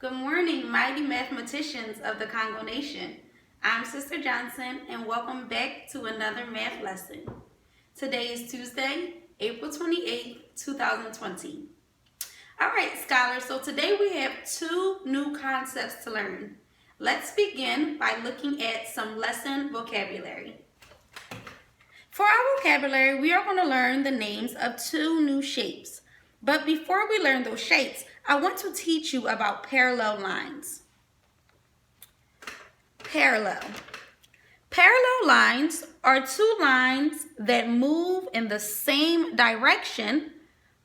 Good morning, mighty mathematicians of the Congo Nation. I'm Sister Johnson, and welcome back to another math lesson. Today is Tuesday, April 28th, 2020. All right, scholars, so today we have two new concepts to learn. Let's begin by looking at some lesson vocabulary. For our vocabulary, we are going to learn the names of two new shapes. But before we learn those shapes, I want to teach you about parallel lines. Parallel. Parallel lines are two lines that move in the same direction,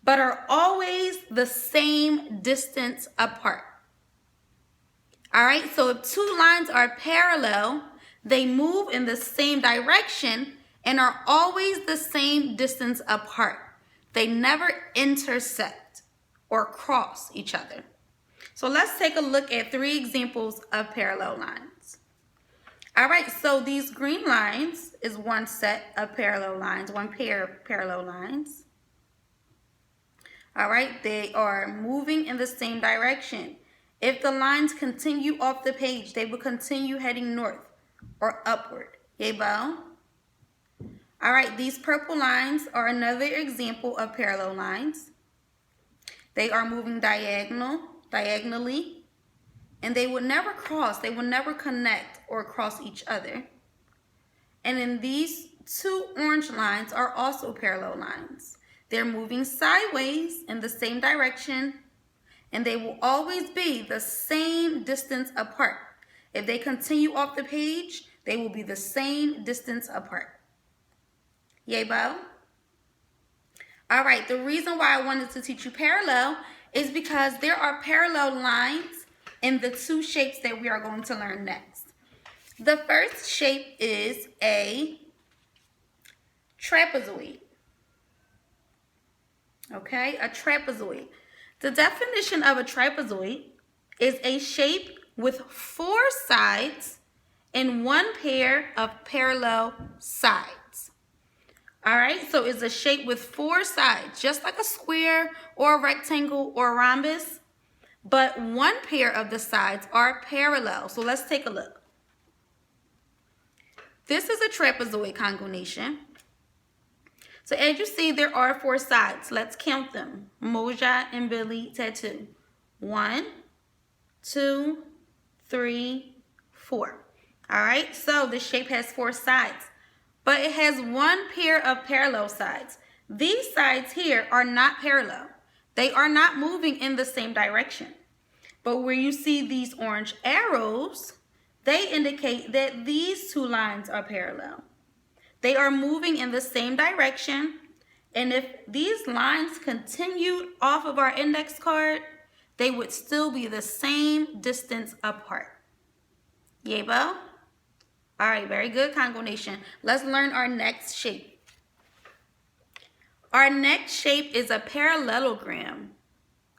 but are always the same distance apart. All right, so if two lines are parallel, they move in the same direction and are always the same distance apart. They never intersect or cross each other. So let's take a look at three examples of parallel lines. All right, so these green lines is one set of parallel lines, one pair of parallel lines. All right, they are moving in the same direction. If the lines continue off the page, they will continue heading north or upward. Yay, Bo? All right, these purple lines are another example of parallel lines. They are moving diagonally, and they would never cross, they would never connect or cross each other. And then these two orange lines are also parallel lines. They're moving sideways in the same direction, and they will always be the same distance apart. If they continue off the page, they will be the same distance apart. Yay, Bo? All right, the reason why I wanted to teach you parallel is because there are parallel lines in the two shapes that we are going to learn next. The first shape is a trapezoid. Okay, a trapezoid. The definition of a trapezoid is a shape with four sides and one pair of parallel sides. All right, so it's a shape with four sides, just like a square or a rectangle or a rhombus, but one pair of the sides are parallel. So let's take a look. This is a trapezoid, Congo Nation. So as you see, there are four sides. Let's count them. Moja and Billy Tattoo. 1, 2, 3, 4. All right, so the shape has four sides, but it has one pair of parallel sides. These sides here are not parallel. They are not moving in the same direction. But where you see these orange arrows, they indicate that these two lines are parallel. They are moving in the same direction, and if these lines continued off of our index card, they would still be the same distance apart. Yay, Bo? All right, very good, Congo Nation. Let's learn our next shape. Our next shape is a parallelogram.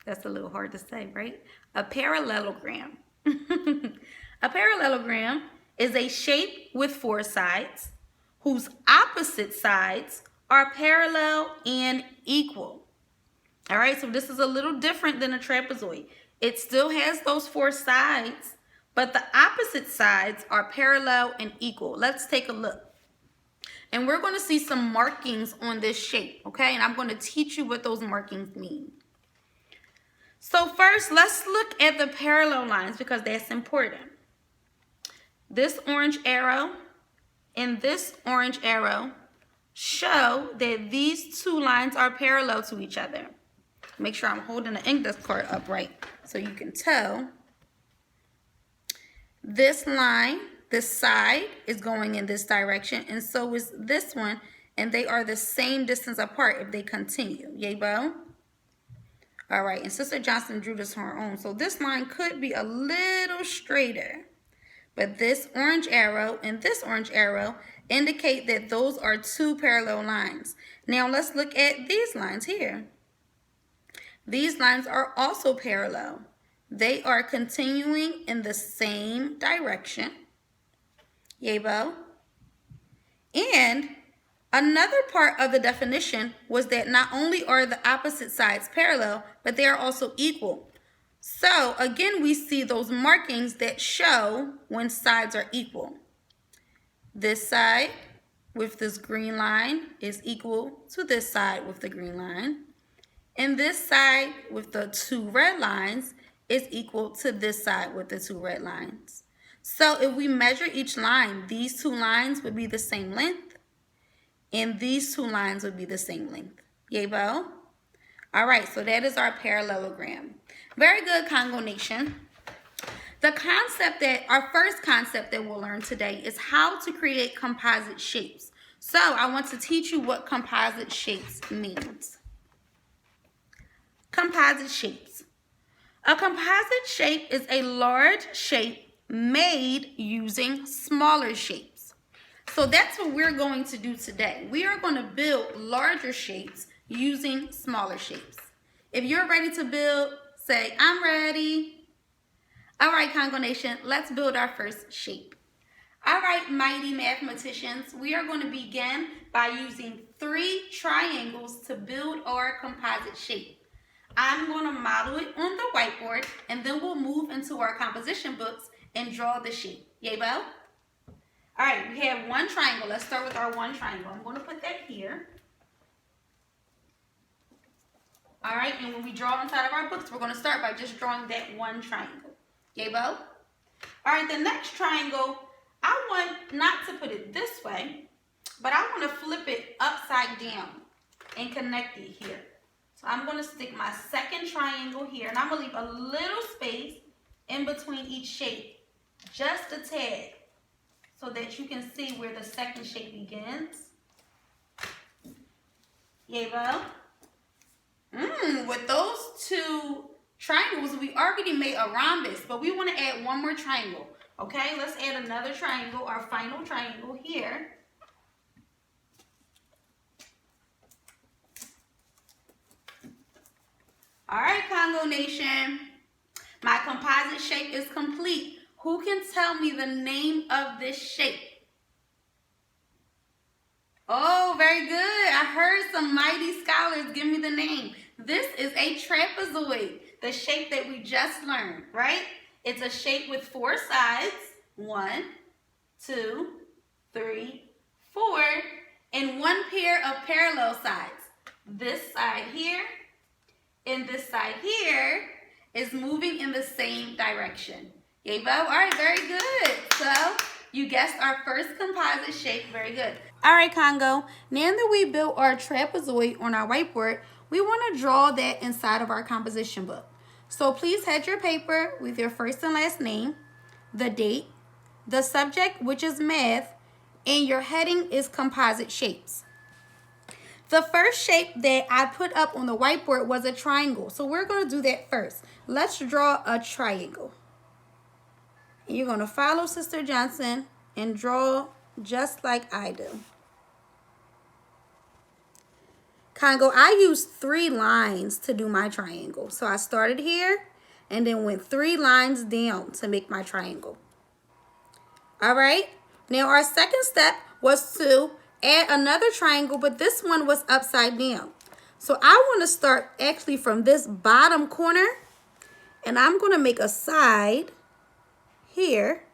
That's a little hard to say, right? A parallelogram. A parallelogram is a shape with four sides whose opposite sides are parallel and equal. All right, so this is a little different than a trapezoid. It still has those four sides, but the opposite sides are parallel and equal. Let's take a look. And we're going to see some markings on this shape, okay? And I'm going to teach you what those markings mean. So first, let's look at the parallel lines because that's important. This orange arrow and this orange arrow show that these two lines are parallel to each other. Make sure I'm holding the index card upright so you can tell. This line, this side is going in this direction, and so is this one, and they are the same distance apart if they continue. Yay, Bo? All right, and Sister Johnson drew this on her own, so this line could be a little straighter. But this orange arrow and this orange arrow indicate that those are two parallel lines. Now let's look at these lines here. These lines are also parallel. They are continuing in the same direction. Yay, Bo? And another part of the definition was that not only are the opposite sides parallel, but they are also equal. So again, we see those markings that show when sides are equal. This side with this green line is equal to this side with the green line. And this side with the two red lines is equal to this side with the two red lines. So if we measure each line, these two lines would be the same length, and these two lines would be the same length. Yay, Bo? All right, so that is our parallelogram. Very good, Congo Nation. Our first concept that we'll learn today is how to create composite shapes. So I want to teach you what composite shapes means. Composite shapes. A composite shape is a large shape made using smaller shapes. So that's what we're going to do today. We are going to build larger shapes using smaller shapes. If you're ready to build, say, I'm ready. All right, Congo Nation, let's build our first shape. All right, mighty mathematicians, we are going to begin by using 3 triangles to build our composite shape. I'm going to model it on the whiteboard, and then we'll move into our composition books and draw the shape. Yay, Bo? All right, we have one triangle. Let's start with our one triangle. I'm going to put that here. All right, and when we draw inside of our books, we're going to start by just drawing that one triangle. Yay, Bo? All right, the next triangle, I want not to put it this way, but I want to flip it upside down and connect it here. So I'm going to stick my second triangle here, and I'm going to leave a little space in between each shape, just a tad, so that you can see where the second shape begins. Yay, Bo? With those 2 triangles, we already made a rhombus, but we want to add one more triangle. Okay, let's add another triangle, our final triangle here. All right, Congo Nation, my composite shape is complete. Who can tell me the name of this shape? Oh, very good. I heard some mighty scholars give me the name. This is a trapezoid, the shape that we just learned, right? It's a shape with 4 sides. 1, 2, 3, 4, and 1 pair of parallel sides. This side here and this side here is moving in the same direction. Yay, Bo? All right, very good. So you guessed our first composite shape. Very good. All right, Congo. Now that we built our trapezoid on our whiteboard, we want to draw that inside of our composition book. So please head your paper with your first and last name, the date, the subject, which is math, and your heading is composite shapes. The first shape that I put up on the whiteboard was a triangle. So we're going to do that first. Let's draw a triangle. And you're going to follow Sister Johnson and draw just like I do. Congo, I used 3 lines to do my triangle. So I started here and then went 3 lines down to make my triangle. All right. Now our second step was to add another triangle, but this one was upside down. So I want to start actually from this bottom corner, and I'm going to make a side here,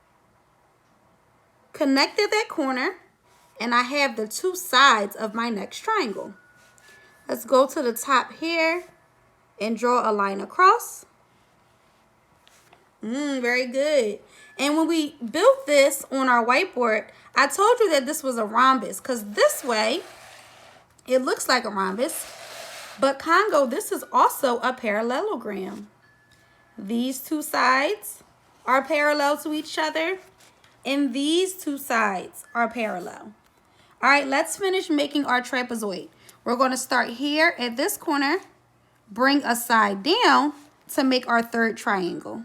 connect at that corner, and I have the 2 sides of my next triangle. Let's go to the top here and draw a line across. Very good. And when we built this on our whiteboard, I told you that this was a rhombus because this way it looks like a rhombus. But Congo, this is also a parallelogram. These 2 sides are parallel to each other, and these 2 sides are parallel. All right, let's finish making our trapezoid. We're going to start here at this corner, bring a side down to make our third triangle.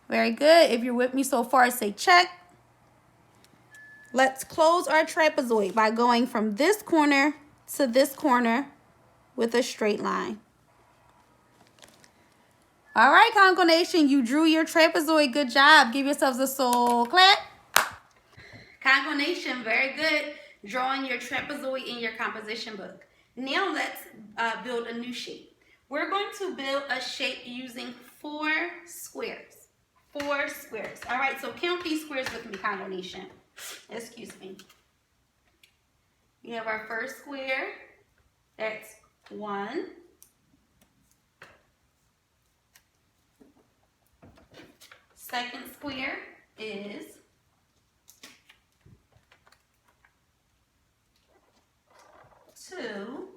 Very good. If you're with me so far, say check. Let's close our trapezoid by going from this corner to this corner with a straight line. All right, Congo Nation, you drew your trapezoid. Good job. Give yourselves a soul clap. Congo Nation, very good. Drawing your trapezoid in your composition book. Now let's build a new shape. We're going to build a shape using 4 squares. 4 squares. All right, so count these squares with me, Congo Nation. Excuse me. We have our first square. That's 1. Second square is 2.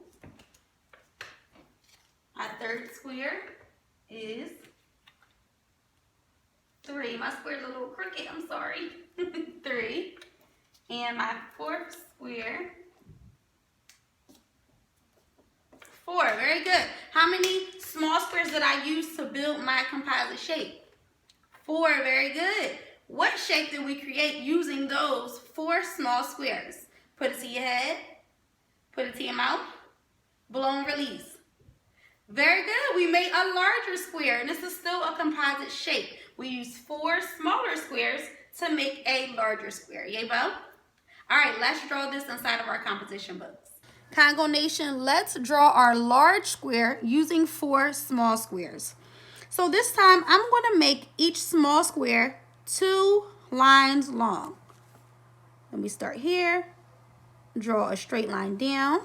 My third square is 3. My square's a little crooked, I'm sorry. 3. And my fourth square, 4. Very good. How many small squares did I use to build my composite shape? 4. Very good. What shape did we create using those 4 small squares? Put it to your head. Put it to your mouth. Blow and release. Very good. We made a larger square, and this is still a composite shape. We used 4 smaller squares to make a larger square. Yay, Bo? All right, let's draw this inside of our composition books. Congo Nation, let's draw our large square using 4 small squares. So this time, I'm going to make each small square 2 lines long. Let me start here. Draw a straight line down.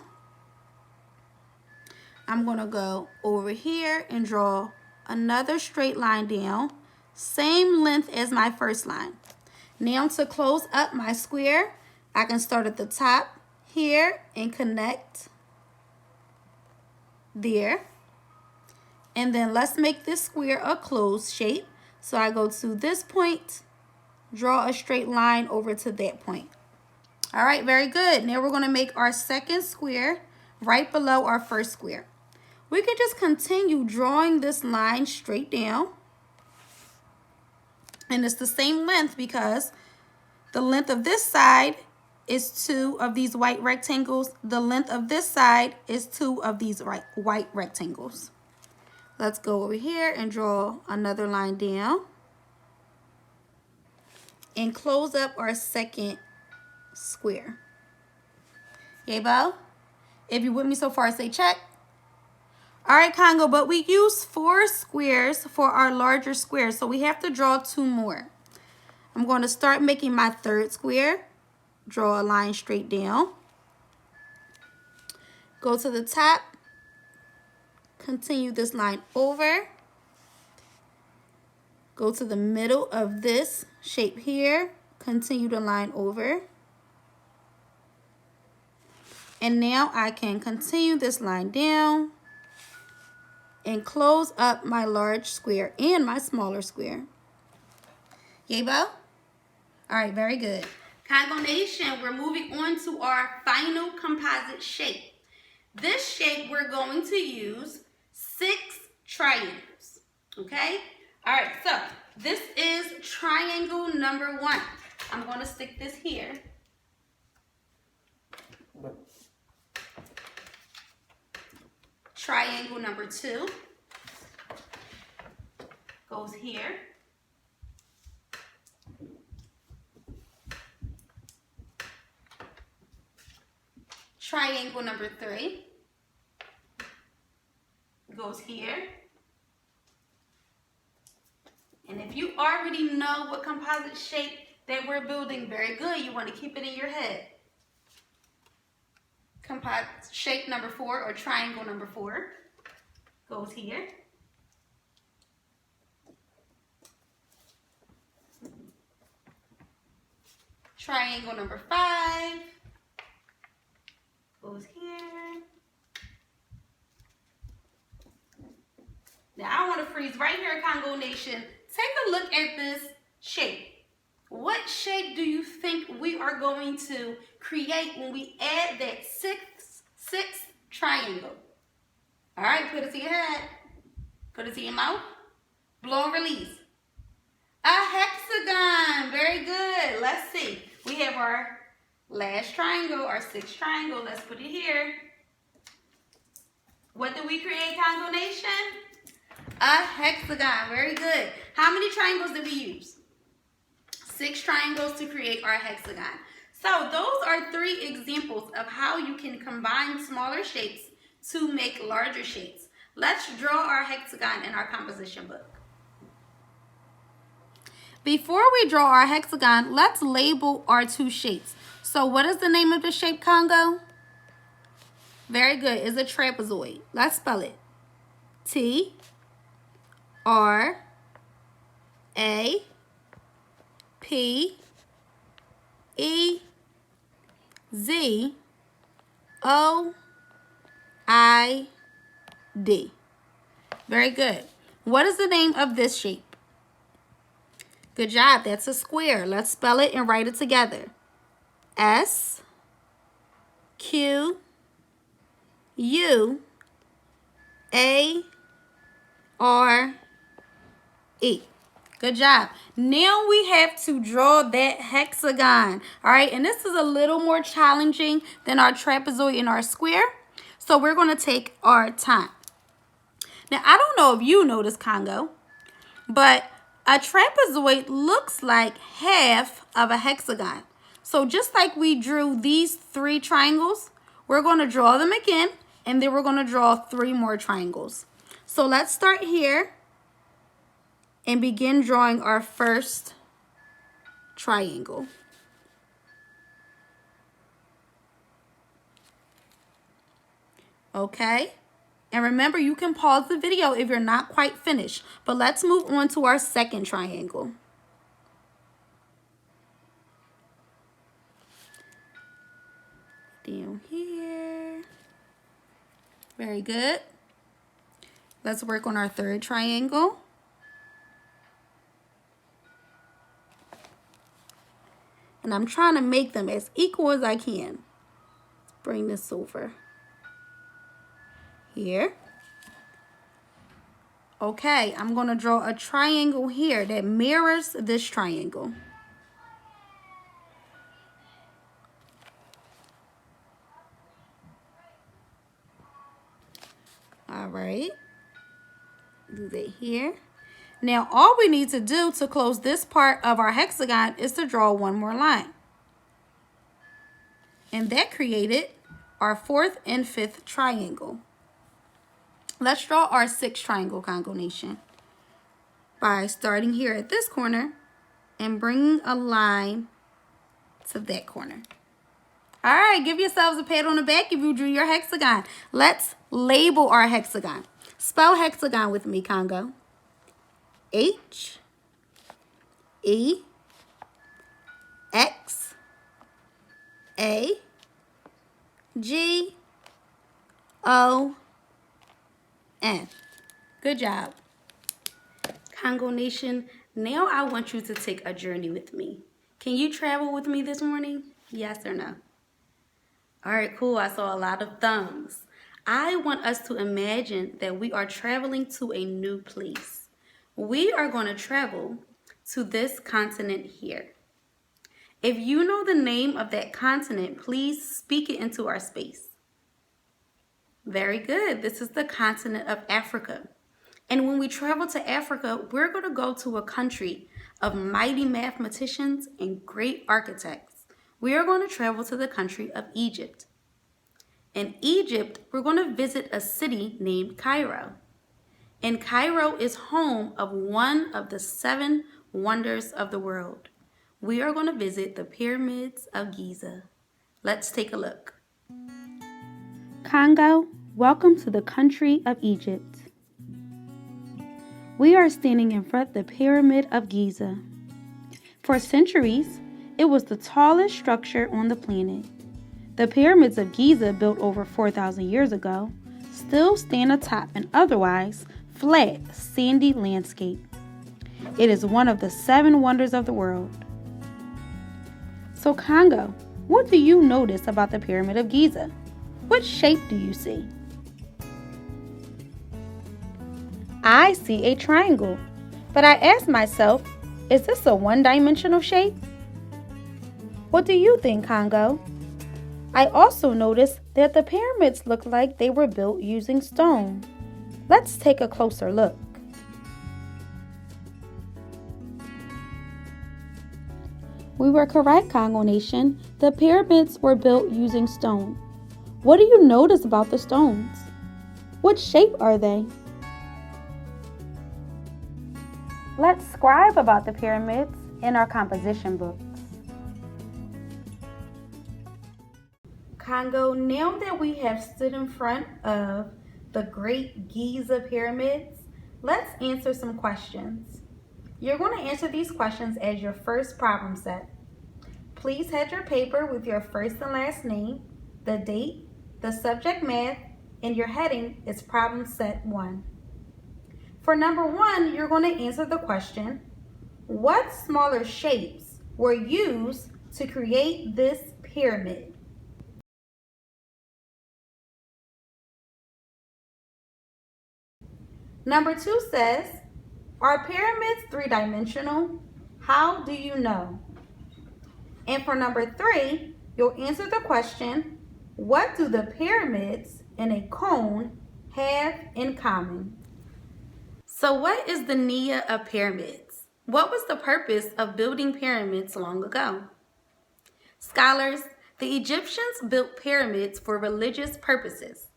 I'm going to go over here and draw another straight line down, same length as my first line. Now to close up my square, I can start at the top here and connect there. And then let's make this square a closed shape. So I go to this point, draw a straight line over to that point. All right, very good. Now we're going to make our second square right below our first square. We can just continue drawing this line straight down. And it's the same length because the length of this side is 2 of these white rectangles. The length of this side is 2 of these white rectangles. Let's go over here and draw another line down. And close up our second square. Yay, Bo? If you're with me so far, say check. All right, Congo, but we use 4 squares for our larger square, so we have to draw 2 more. I'm going to start making my third square. Draw a line straight down. Go to the top. Continue this line over. Go to the middle of this shape here. Continue the line over. And now I can continue this line down and close up my large square and my smaller square. Yay, Bo? All right, very good. Congo Nation, we're moving on to our final composite shape. This shape, we're going to use 6 triangles, okay? All right, so this is triangle number 1. I'm going to stick this here. Triangle number 2 goes here. Triangle number 3 goes here. And if you already know what composite shape that we're building, very good. You want to keep it in your head. Composite shape number 4 or triangle number 4 goes here. Triangle number 5 goes here. Now I want to freeze right here, Congo Nation. Take a look at this shape. What shape do you think we are going to create when we add that sixth triangle? All right, put it to your head. Put it to your mouth. Blow and release. A hexagon. Very good. Let's see. We have our last triangle, our 6th triangle. Let's put it here. What did we create, Congo Nation? A hexagon. Very good. How many triangles did we use? 6 triangles to create our hexagon. So those are 3 examples of how you can combine smaller shapes to make larger shapes. Let's draw our hexagon in our composition book. Before we draw our hexagon, let's label our 2 shapes. So what is the name of the shape, Congo? Very good. It's a trapezoid. Let's spell it. T R A P E Z O I D. Very good. What is the name of this shape? Good job. That's a square. Let's spell it and write it together. S Q U A R E. Good job. Now we have to draw that hexagon. All right, and this is a little more challenging than our trapezoid and our square. So we're going to take our time. Now, I don't know if you know this, Congo, but a trapezoid looks like half of a hexagon. So just like we drew these 3 triangles, we're going to draw them again, and then we're going to draw 3 more triangles. So let's start here and begin drawing our first triangle. Okay, and remember, you can pause the video if you're not quite finished, but let's move on to our second triangle. Down here. Very good. Let's work on our third triangle. And I'm trying to make them as equal as I can. Let's bring this over here. Okay, I'm going to draw a triangle here that mirrors this triangle. All right. Do that here. Now, all we need to do to close this part of our hexagon is to draw one more line. And that created our 4th and 5th triangle. Let's draw our 6th triangle, Congo Nation, by starting here at this corner and bringing a line to that corner. All right, give yourselves a pat on the back if you drew your hexagon. Let's label our hexagon. Spell hexagon with me, Congo. H E X A G O N. Good job. Congo Nation, now I want you to take a journey with me. Can you travel with me this morning? Yes or no? All right, cool. I saw a lot of thumbs. I want us to imagine that we are traveling to a new place. We are going to travel to this continent here. If you know the name of that continent, please speak it into our space. Very good. This is the continent of Africa. And when we travel to Africa, we're going to go to a country of mighty mathematicians and great architects. We are going to travel to the country of Egypt. In Egypt, we're going to visit a city named Cairo. And Cairo is home of one of the 7 wonders of the world. We are going to visit the pyramids of Giza. Let's take a look. Congo, welcome to the country of Egypt. We are standing in front of the pyramid of Giza. For centuries, it was the tallest structure on the planet. The pyramids of Giza, built over 4,000 years ago, still stand atop an otherwise flat, sandy landscape. It is one of the 7 wonders of the world. So Congo, what do you notice about the Pyramid of Giza? What shape do you see? I see a triangle, but I ask myself, is this a one-dimensional shape? What do you think, Congo? I also notice that the pyramids look like they were built using stone. Let's take a closer look. We were correct, Congo Nation. The pyramids were built using stone. What do you notice about the stones? What shape are they? Let's scribe about the pyramids in our composition books. Congo, now that we have stood in front of the Great Giza pyramids, let's answer some questions. You're going to answer these questions as your first problem set. Please head your paper with your first and last name, the date, the subject math, and your heading is problem set 1. For number 1, you're going to answer the question, what smaller shapes were used to create this pyramid? Number 2 says, are pyramids three-dimensional? How do you know? And for number 3, you'll answer the question, what do the pyramids in a cone have in common? So what is the Nia of pyramids? What was the purpose of building pyramids long ago? Scholars, the Egyptians built pyramids for religious purposes.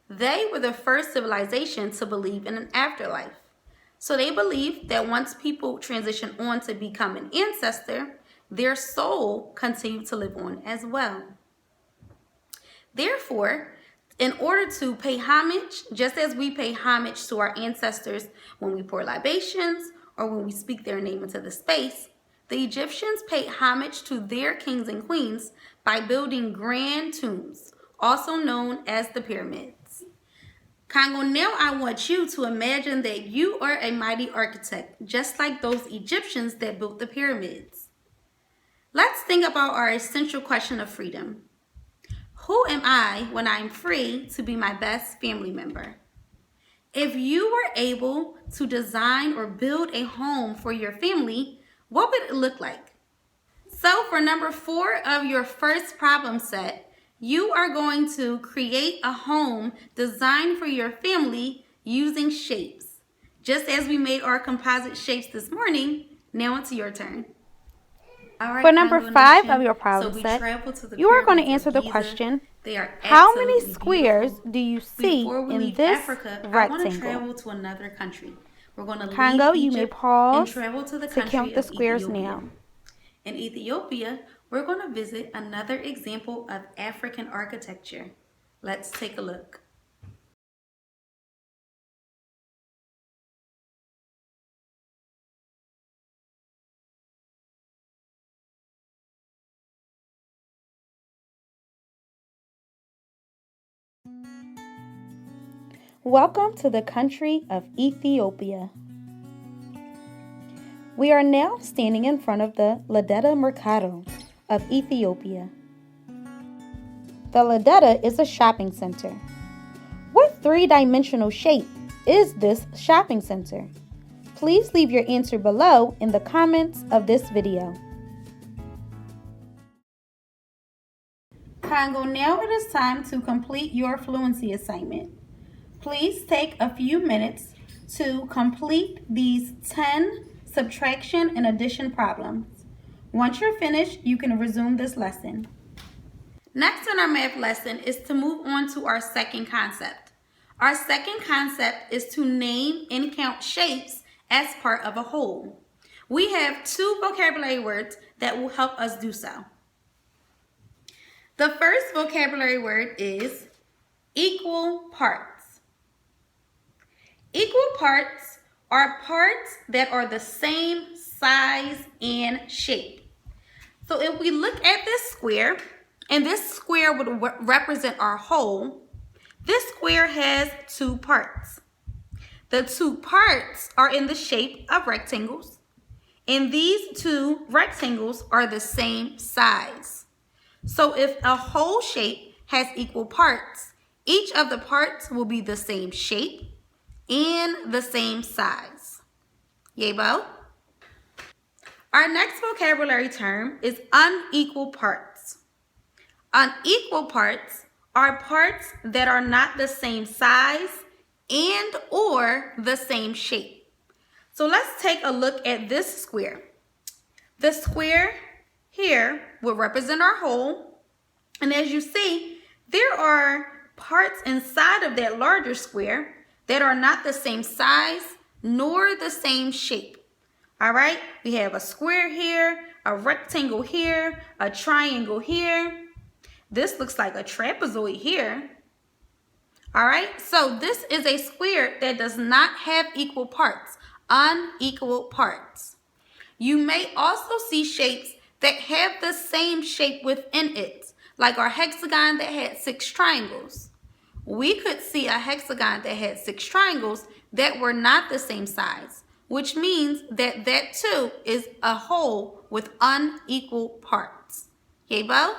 They were the first civilization to believe in an afterlife. So they believed that once people transition on to become an ancestor, their soul continued to live on as well. Therefore, in order to pay homage, just as we pay homage to our ancestors when we pour libations or when we speak their name into the space, the Egyptians paid homage to their kings and queens by building grand tombs, also known as the pyramids. Congo, now I want you to imagine that you are a mighty architect, just like those Egyptians that built the pyramids. Let's think about our essential question of freedom. Who am I when I'm free to be my best family member? If you were able to design or build a home for your family, what would it look like? So for number 4 of your first problem set, you are going to create a home designed for your family using shapes. Just as we made our composite shapes this morning, now it's your turn. All right, for number 5 of your problem set, you are going to answer the question, how many squares do you see in this Africa, rectangle? I want to travel to another country. We're going to leave Congo, Egypt you may pause and travel to the to country count the of squares Ethiopia. now. In Ethiopia, we're going to visit another example of African architecture. Let's take a look. Welcome to the country of Ethiopia. We are now standing in front of the Ledetta Mercado of Ethiopia. The Ledetta is a shopping center. What three-dimensional shape is this shopping center? Please leave your answer below in the comments of this video. Congo, now it is time to complete your fluency assignment. Please take a few minutes to complete these 10 subtraction and addition problems. Once you're finished, you can resume this lesson. Next in our math lesson is to move on to our second concept. Our second concept is to name and count shapes as part of a whole. We have 2 vocabulary words that will help us do so. The first vocabulary word is equal parts. Equal parts are parts that are the same size and shape. So if we look at this square, and this square would represent our whole, this square has 2 parts. The 2 parts are in the shape of rectangles, and these 2 rectangles are the same size. So if a whole shape has equal parts, each of the parts will be the same shape and the same size. Yay, Bo? Our next vocabulary term is unequal parts. Unequal parts are parts that are not the same size and or the same shape. So let's take a look at this square. The square here will represent our whole. And as you see, there are parts inside of that larger square that are not the same size nor the same shape. All right, we have a square here, a rectangle here, a triangle here. This looks like a trapezoid here. All right, so this is a square that does not have equal parts, unequal parts. You may also see shapes that have the same shape within it, like our hexagon that had 6 triangles. We could see a hexagon that had 6 triangles that were not the same size, which means that that too is a whole with unequal parts. Okay, Bo? All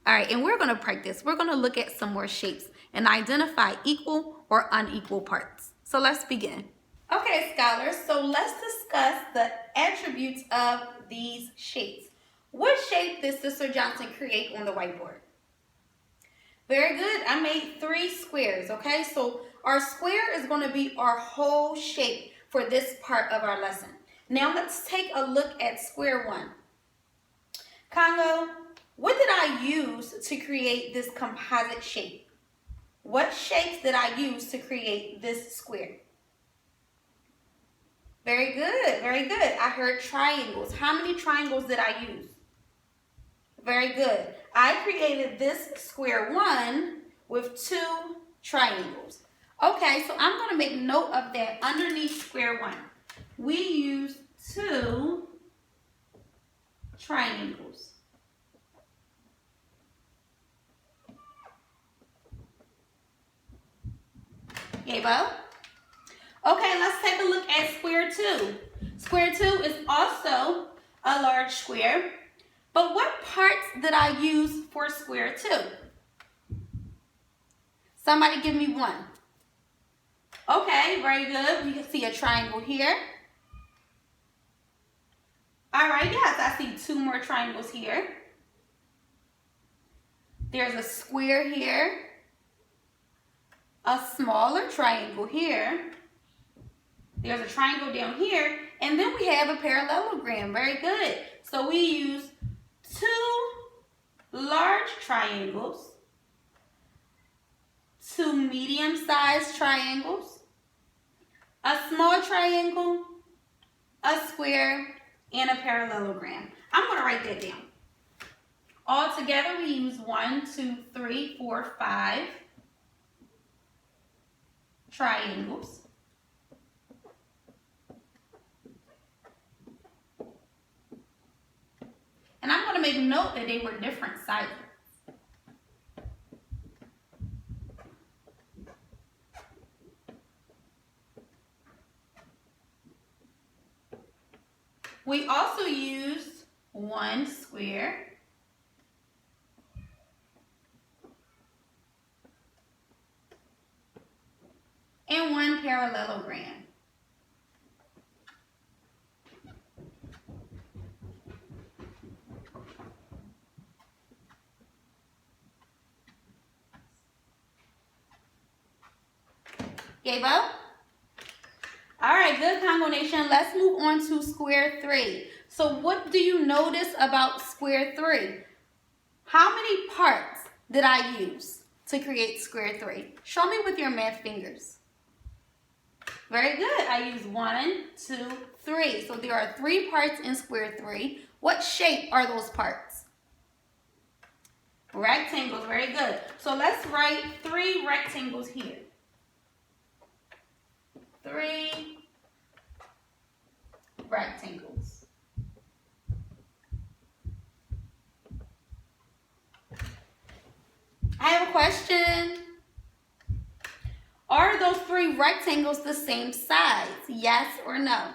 right, and we're going to practice. We're going to look at some more shapes and identify equal or unequal parts. So let's begin. Okay, scholars, so let's discuss the attributes of these shapes. What shape did Sister Johnson create on the whiteboard? Very good. I made 3 squares, okay? So our square is going to be our whole shape for this part of our lesson. Now let's take a look at square 1. Congo, what did I use to create this composite shape? What shapes did I use to create this square? Very good, very good. I heard triangles. How many triangles did I use? Very good. I created this square 1 with 2 triangles. Okay, so I'm going to make note of that underneath square 1. We used 2 triangles. Okay, Bo? Okay, let's take a look at square 2. Square 2 is also a large square. But what parts did I use for square 2? Somebody give me one. Okay, very good. You can see a triangle here. All right, yes, I see 2 more triangles here. There's a square here. A smaller triangle here. There's a triangle down here. And then we have a parallelogram. Very good. So we use 2 large triangles, 2 medium-sized triangles, a small triangle, a square, and a parallelogram. I'm going to write that down. All together we use 1, 2, 3, 4, 5 triangles. And I'm going to make note that they were different sizes. We also used 1 square and 1 parallelogram. Okay, Bo? All right, good, Congo Nation. Let's move on to square 3. So what do you notice about square 3? How many parts did I use to create square 3? Show me with your math fingers. Very good. I used 1, 2, 3. So there are 3 parts in square 3. What shape are those parts? Rectangles. Very good. So let's write 3 rectangles here. 3 rectangles. I have a question. Are those 3 rectangles the same size? Yes or no?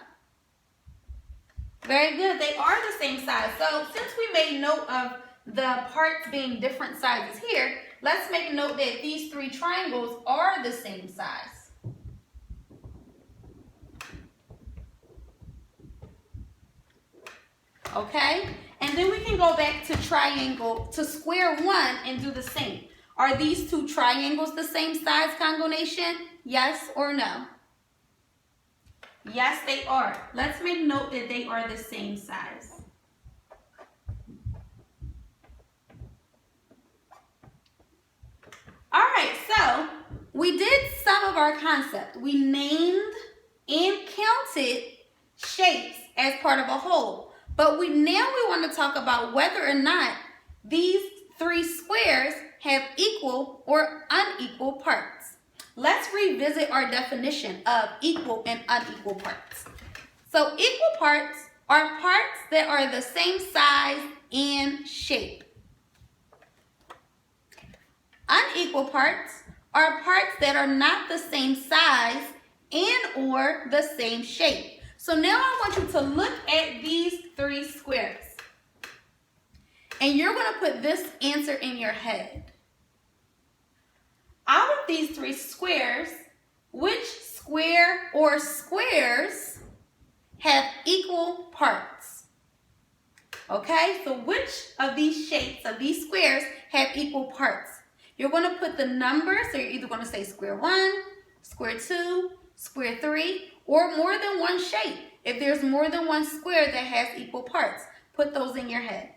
Very good. They are the same size. So since we made note of the parts being different sizes here, let's make note that these 3 triangles are the same size. Okay? And then we can go back to square 1 and do the same. Are these 2 triangles the same size, Congo Nation? Yes or no? Yes, they are. Let's make note that they are the same size. All right, so we did some of our concept. We named and counted shapes as part of a whole. But now we want to talk about whether or not these three squares have equal or unequal parts. Let's revisit our definition of equal and unequal parts. So equal parts are parts that are the same size and shape. Unequal parts are parts that are not the same size and or the same shape. So now I want you to look at these three squares. And you're going to put this answer in your head. Out of these three squares, which square or squares have equal parts? Okay, so which of these shapes, of these squares, have equal parts? You're going to put the numbers, so you're either going to say square 1, square 2, square 3, or more than one shape. If there's more than one square that has equal parts, put those in your head.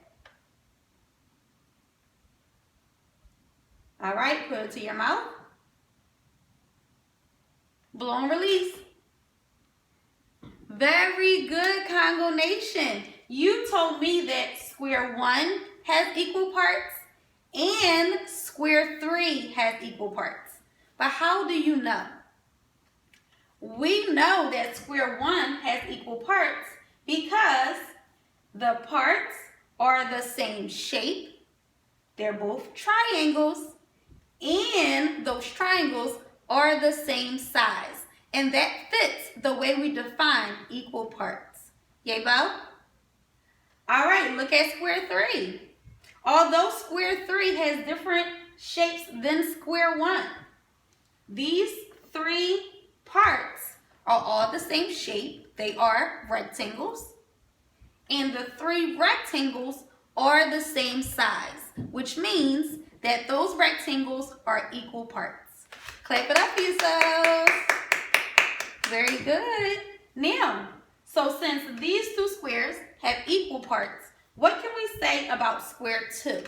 All right, put it to your mouth. Blow and release. Very good, Congo Nation. You told me that square 1 has equal parts and square 3 has equal parts. But how do you know? We know that square 1 has equal parts because the parts are the same shape. They're both triangles, and those triangles are the same size. And that fits the way we define equal parts. Yay, Bo? All right, look at square 3. Although square 3 has different shapes than square 1, these three parts are all the same shape. They are rectangles. And the three rectangles are the same size, which means that those rectangles are equal parts. Clap it up for yourselves. Very good. Now, so since these two squares have equal parts, what can we say about square 2?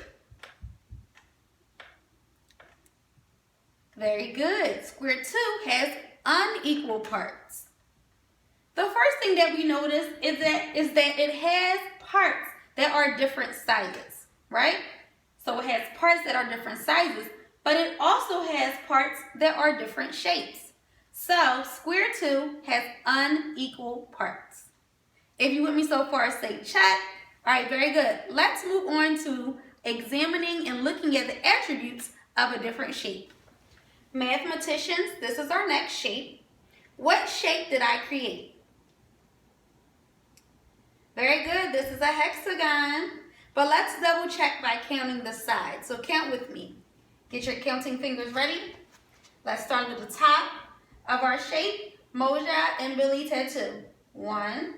Very good. Square 2 has unequal parts. The first thing that we notice is that it has parts that are different sizes, right? So it has parts that are different sizes, but it also has parts that are different shapes. So square 2 has unequal parts. If you with me so far, say check. All right, very good. Let's move on to examining and looking at the attributes of a different shape. Mathematicians, this is our next shape. What shape did I create? Very good. This is a hexagon. But let's double check by counting the sides. So count with me. Get your counting fingers ready. Let's start with the top of our shape. Moja and Billy Tattoo. 1,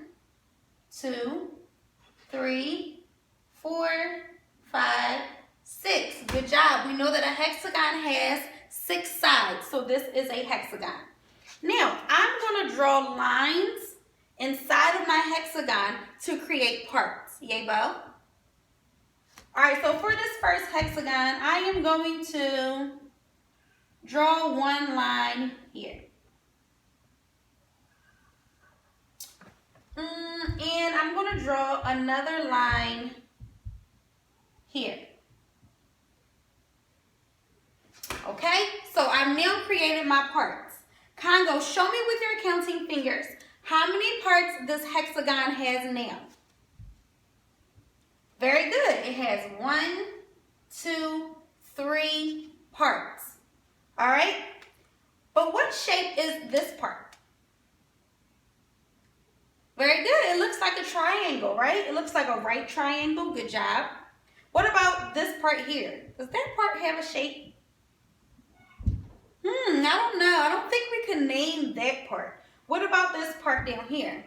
2, 3, 4, 5, 6. Good job. We know that a hexagon has 6 sides. So this is a hexagon. Now, I'm going to draw lines inside of my hexagon to create parts. Yay, Bo? All right, so for this first hexagon, I am going to draw one line here. And I'm going to draw another line here. Okay, so I've now created my parts. Congo, show me with your counting fingers how many parts this hexagon has now. Very good. It has 1, 2, 3 parts. All right, but what shape is this part? Very good. It looks like a triangle, right? It looks like a right triangle. Good job. What about this part here? Does that part have a shape? I don't know. I don't think we can name that part. What about this part down here?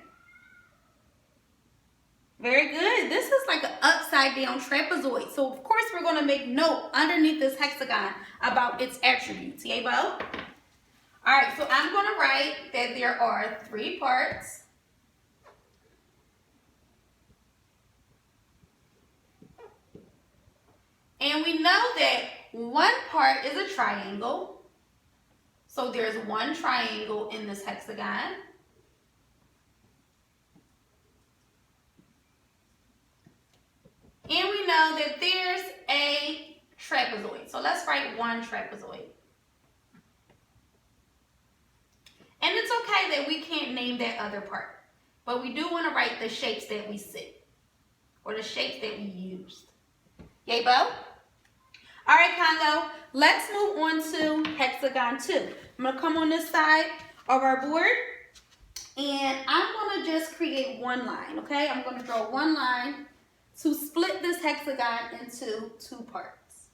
Very good. This is like an upside down trapezoid. So of course we're going to make note underneath this hexagon about its attributes. Yay, Bo? All right, so I'm going to write that there are 3 parts. And we know that one part is a triangle. So there's one triangle in this hexagon. And we know that there's a trapezoid. So let's write one trapezoid. And it's okay that we can't name that other part. But we do want to write the shapes that we see. Or the shapes that we used. Yay, Bo? All right, Congo. Let's move on to hexagon 2. I'm going to come on this side of our board. And I'm going to just create one line, okay? I'm going to draw one line to split this hexagon into two parts.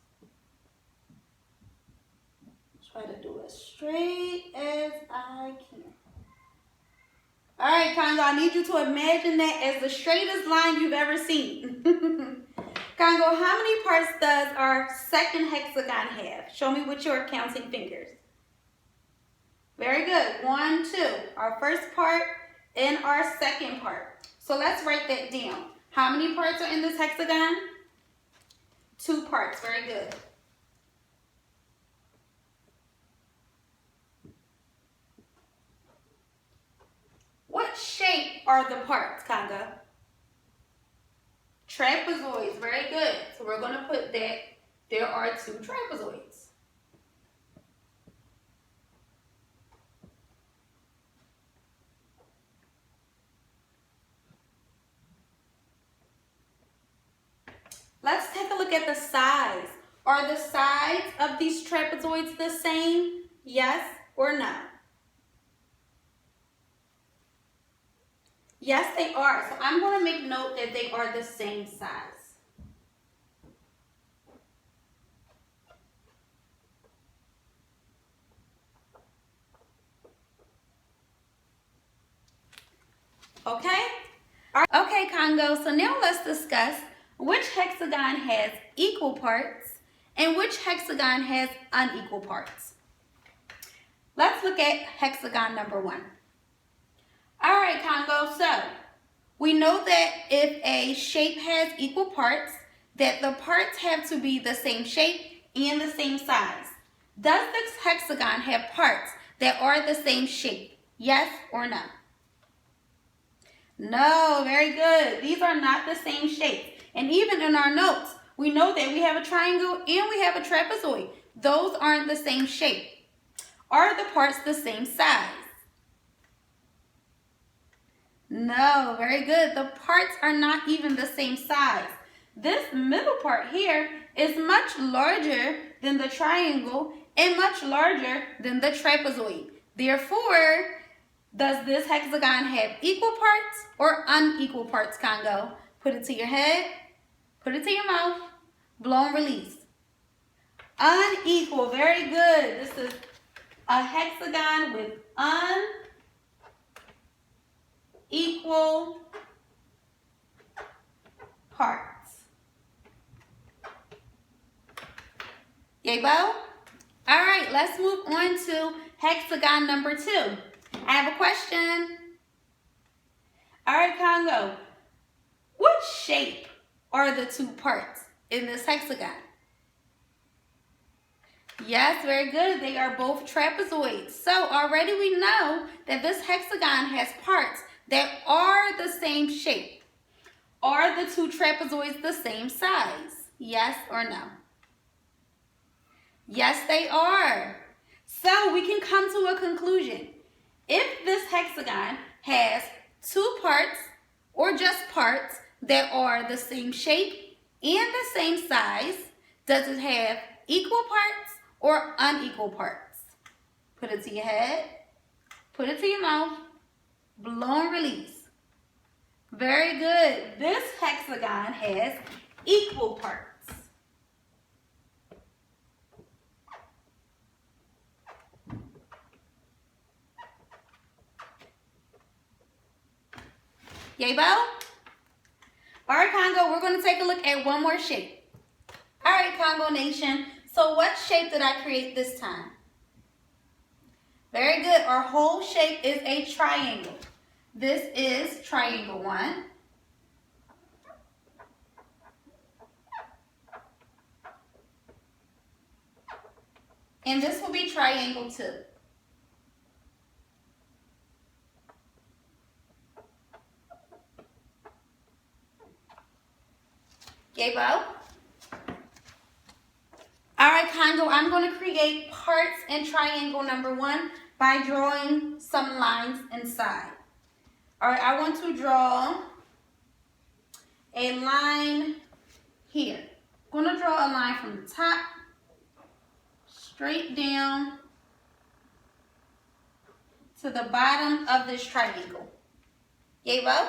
Try to do as straight as I can. All right, Congo, I need you to imagine that as the straightest line you've ever seen. Congo, how many parts does our second hexagon have? Show me with your counting fingers. Very good. 1, 2. Our first part and our second part. So let's write that down. How many parts are in this hexagon? 2 parts. Very good. What shape are the parts, Congo? Trapezoids. Very good. So we're going to put that there are 2 trapezoids. Let's take a look at the sides. Are the sides of these trapezoids the same? Yes or no? Yes, they are. So I'm going to make note that they are the same size. Okay? Okay, Congo. So now let's discuss which hexagon has equal parts and which hexagon has unequal parts. Let's look at hexagon number 1. All right, Congo, so we know that if a shape has equal parts, that the parts have to be the same shape and the same size. Does this hexagon have parts that are the same shape? Yes or no? No, very good. These are not the same shape. And even in our notes, we know that we have a triangle and we have a trapezoid. Those aren't the same shape. Are the parts the same size? No, very good. The parts are not even the same size. This middle part here is much larger than the triangle and much larger than the trapezoid. Therefore, does this hexagon have equal parts or unequal parts, Congo? Put it to your head, put it to your mouth, blow and release. Unequal, very good. This is a hexagon with unequal parts. Yay, Bo? All right, let's move on to hexagon number 2. I have a question. All right, Congo. What shape are the 2 parts in this hexagon? Yes, very good. They are both trapezoids. So already we know that this hexagon has parts that are the same shape. Are the 2 trapezoids the same size? Yes or no? Yes, they are. So we can come to a conclusion. If this hexagon has 2 parts or just parts that are the same shape and the same size, does it have equal parts or unequal parts? Put it to your head, put it to your mouth, blow and release. Very good. This hexagon has equal parts. Yay, Bo? All right, Congo, we're going to take a look at one more shape. All right, Congo Nation. So what shape did I create this time? Very good. Our whole shape is a triangle. This is triangle 1. And this will be triangle 2. Okay, Bo? Alright, Congo, I'm going to create parts in triangle number 1 by drawing some lines inside. Alright, I want to draw a line here. I'm going to draw a line from the top, straight down to the bottom of this triangle. Yay, Bo?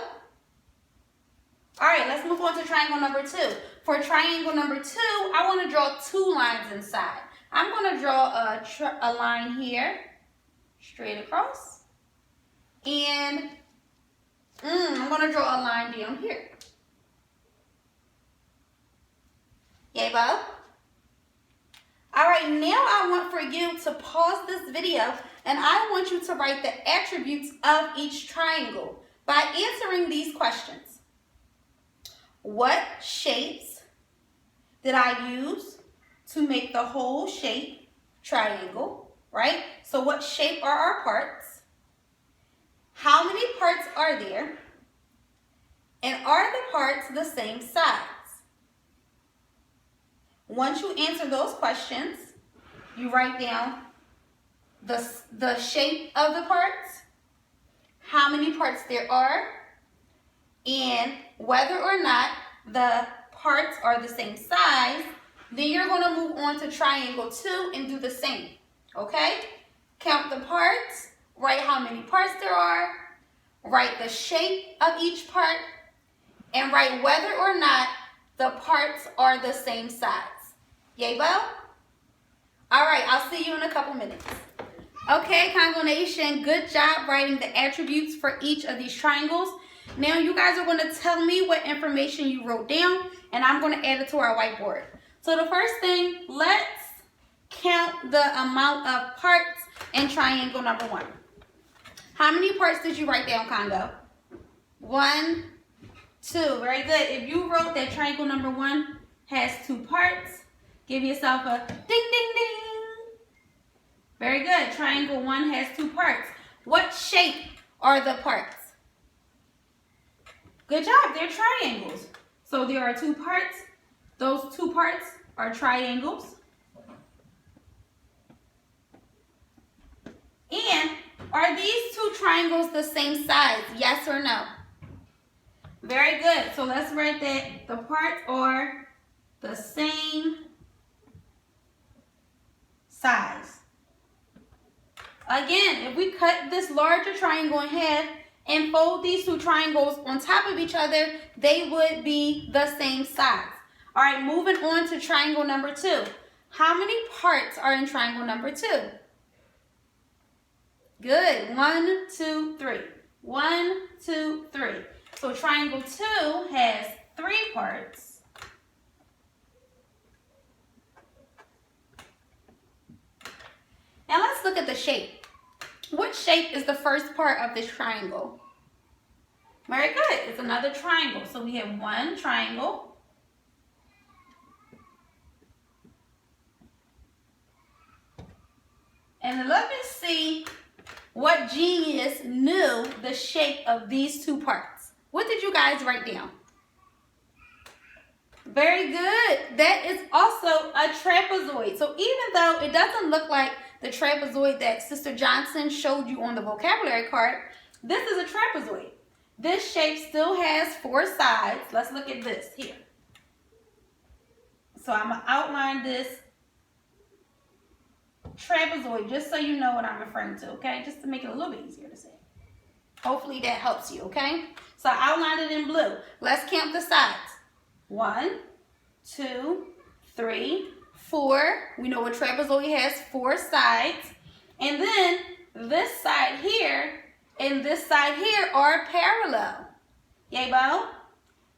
Alright, let's move on to triangle number 2. For triangle number 2, I want to draw 2 lines inside. I'm going to draw a line here, straight across. And I'm going to draw a line down here. Yay, Bo? Alright, now I want for you to pause this video and I want you to write the attributes of each triangle by answering these questions. What shapes did I use to make the whole shape triangle, right? So what shape are our parts? How many parts are there? And are the parts the same size? Once you answer those questions, you write down the shape of the parts, how many parts there are, and whether or not the parts are the same size. Then you're going to move on to triangle 2 and do the same, okay? Count the parts, write how many parts there are, write the shape of each part, and write whether or not the parts are the same size. Yay, Bo? All right, I'll see you in a couple minutes. Okay, Congo Nation, good job writing the attributes for each of these triangles. Now you guys are going to tell me what information you wrote down, and I'm going to add it to our whiteboard. So the first thing, let's count the amount of parts in triangle number 1. How many parts did you write down, Congo? 1, 2. Very good. If you wrote that triangle number 1 has 2 parts, give yourself a ding, ding, ding. Very good. Triangle 1 has 2 parts. What shape are the parts? Good job. They're triangles. So there are 2 parts. Those 2 parts are triangles. And are these 2 triangles the same size? Yes or no? Very good. So let's write that the parts are the same size. Again, if we cut this larger triangle in half and fold these 2 triangles on top of each other, they would be the same size. All right, moving on to triangle number 2. How many parts are in triangle number 2? Good. 1, 2, 3. 1, 2, 3. So triangle 2 has 3 parts. Now let's look at the shape. What shape is the first part of this triangle? Very good. It's another triangle. So we have 1 triangle. And let me see what genius knew the shape of these 2 parts. What did you guys write down? Very good. That is also a trapezoid. So even though it doesn't look like the trapezoid that Sister Johnson showed you on the vocabulary card, this is a trapezoid. This shape still has 4 sides. Let's look at this here. So I'm going to outline this trapezoid just so you know what I'm referring to, okay? Just to make it a little bit easier to say. Hopefully that helps you, okay? So I outlined it in blue. Let's count the sides. 1, 2, 3, 4. We know a trapezoid has 4 sides. And then this side here and this side here are parallel. Yay, Bo?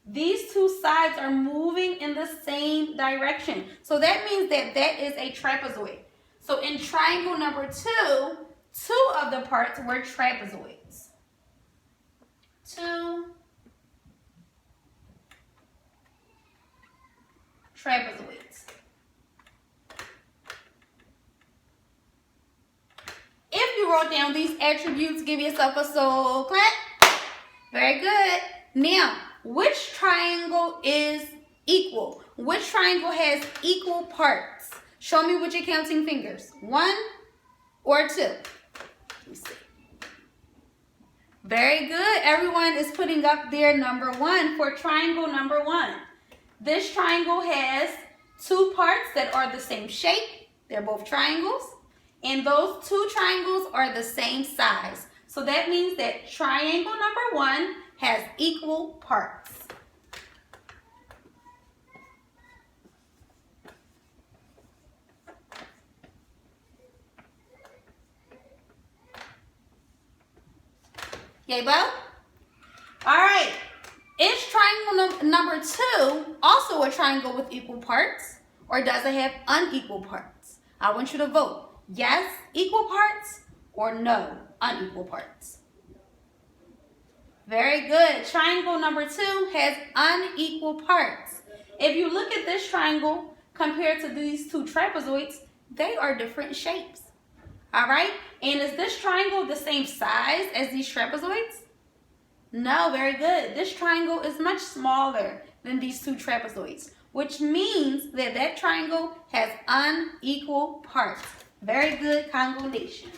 These 2 sides are moving in the same direction. So that means that that is a trapezoid. So in triangle number 2, 2 of the parts were trapezoids. 2 trapezoids. you wrote down these attributes, give yourself a soul clap. Very good. Now, which triangle is equal? Which triangle has equal parts? Show me with your counting fingers. 1 or 2? Let me see. Very good. Everyone is putting up their number 1 for triangle number 1. This triangle has 2 parts that are the same shape. They're both triangles. And those 2 triangles are the same size. So that means that triangle number 1 has equal parts. Yay, Bo? All right. Is triangle number 2 also a triangle with equal parts, or does it have unequal parts? I want you to vote. Yes, equal parts, or no, unequal parts. Very good. Triangle number 2 has unequal parts. If you look at this triangle compared to these 2 trapezoids, they are different shapes. All right? And is this triangle the same size as these trapezoids? No, very good. This triangle is much smaller than these 2 trapezoids, which means that that triangle has unequal parts. Very good, Congo Nation.